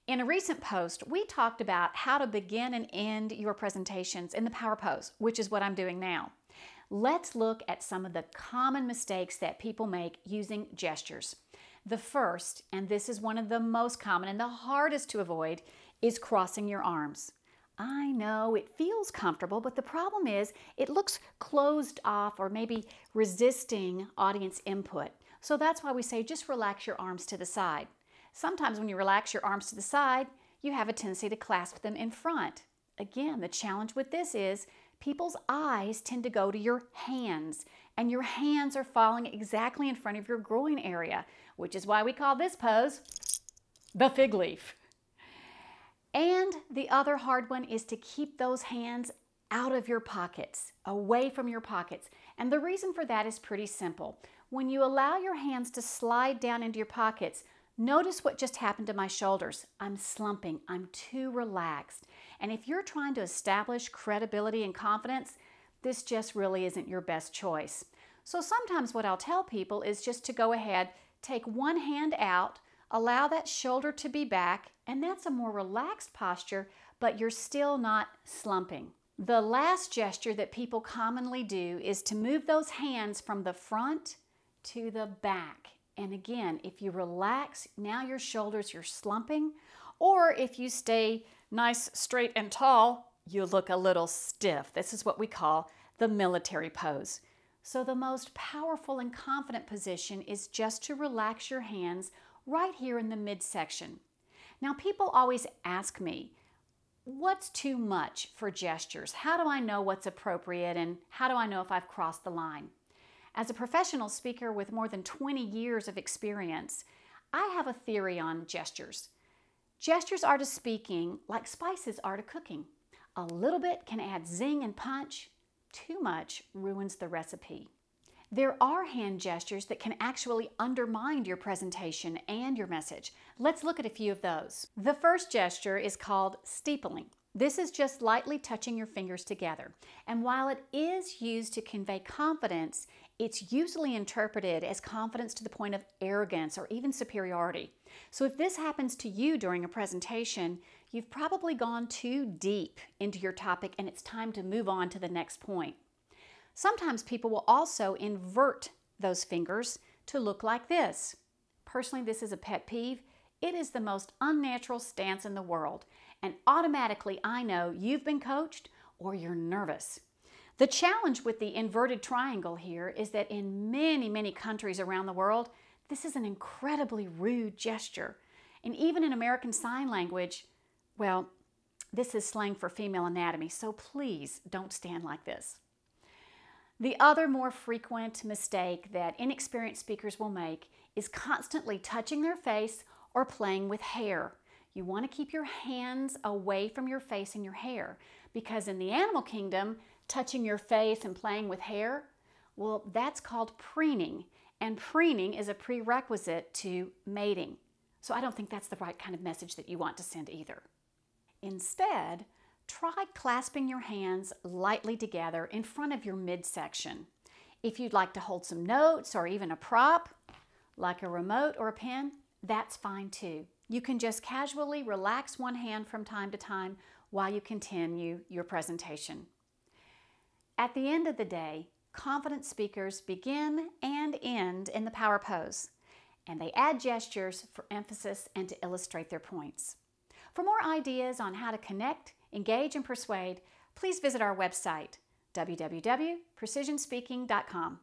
In a recent post, we talked about how to begin and end your presentations in the power pose, which is what I'm doing now. Let's look at some of the common mistakes that people make using gestures. The first, and this is one of the most common and the hardest to avoid, is crossing your arms. I know it feels comfortable, but the problem is it looks closed off or maybe resisting audience input. So that's why we say just relax your arms to the side. Sometimes when you relax your arms to the side, you have a tendency to clasp them in front. Again, the challenge with this is people's eyes tend to go to your hands, and your hands are falling exactly in front of your groin area, which is why we call this pose the fig leaf. And the other hard one is to keep those hands out of your pockets, away from your pockets. And the reason for that is pretty simple. When you allow your hands to slide down into your pockets, notice what just happened to my shoulders. I'm slumping. I'm too relaxed. And if you're trying to establish credibility and confidence, this just really isn't your best choice. So sometimes what I'll tell people is just to go ahead, take one hand out, allow that shoulder to be back, and that's a more relaxed posture, but you're still not slumping. The last gesture that people commonly do is to move those hands from the front to the back. And again, if you relax, now your shoulders, you're slumping, or if you stay nice, straight, and tall, you look a little stiff. This is what we call the military pose. So the most powerful and confident position is just to relax your hands right here in the midsection. Now, people always ask me, what's too much for gestures? How do I know what's appropriate, and how do I know if I've crossed the line? As a professional speaker with more than 20 years of experience, I have a theory on gestures. Gestures are to speaking like spices are to cooking. A little bit can add zing and punch. Too much ruins the recipe. There are hand gestures that can actually undermine your presentation and your message. Let's look at a few of those. The first gesture is called steepling. This is just lightly touching your fingers together. And while it is used to convey confidence, it's usually interpreted as confidence to the point of arrogance or even superiority. So if this happens to you during a presentation, you've probably gone too deep into your topic and it's time to move on to the next point. Sometimes people will also invert those fingers to look like this. Personally, this is a pet peeve. It is the most unnatural stance in the world, and automatically I know you've been coached or you're nervous. The challenge with the inverted triangle here is that in many, many countries around the world, this is an incredibly rude gesture. And even in American Sign Language, well, this is slang for female anatomy, so please don't stand like this. The other more frequent mistake that inexperienced speakers will make is constantly touching their face or playing with hair. You want to keep your hands away from your face and your hair, because in the animal kingdom, touching your face and playing with hair, well, that's called preening, and preening is a prerequisite to mating. So I don't think that's the right kind of message that you want to send either. Instead, try clasping your hands lightly together in front of your midsection. If you'd like to hold some notes or even a prop, like a remote or a pen, that's fine too. You can just casually relax one hand from time to time while you continue your presentation. At the end of the day, confident speakers begin and end in the power pose, and they add gestures for emphasis and to illustrate their points. For more ideas on how to connect, engage, and persuade, please visit our website, www.precisionspeaking.com.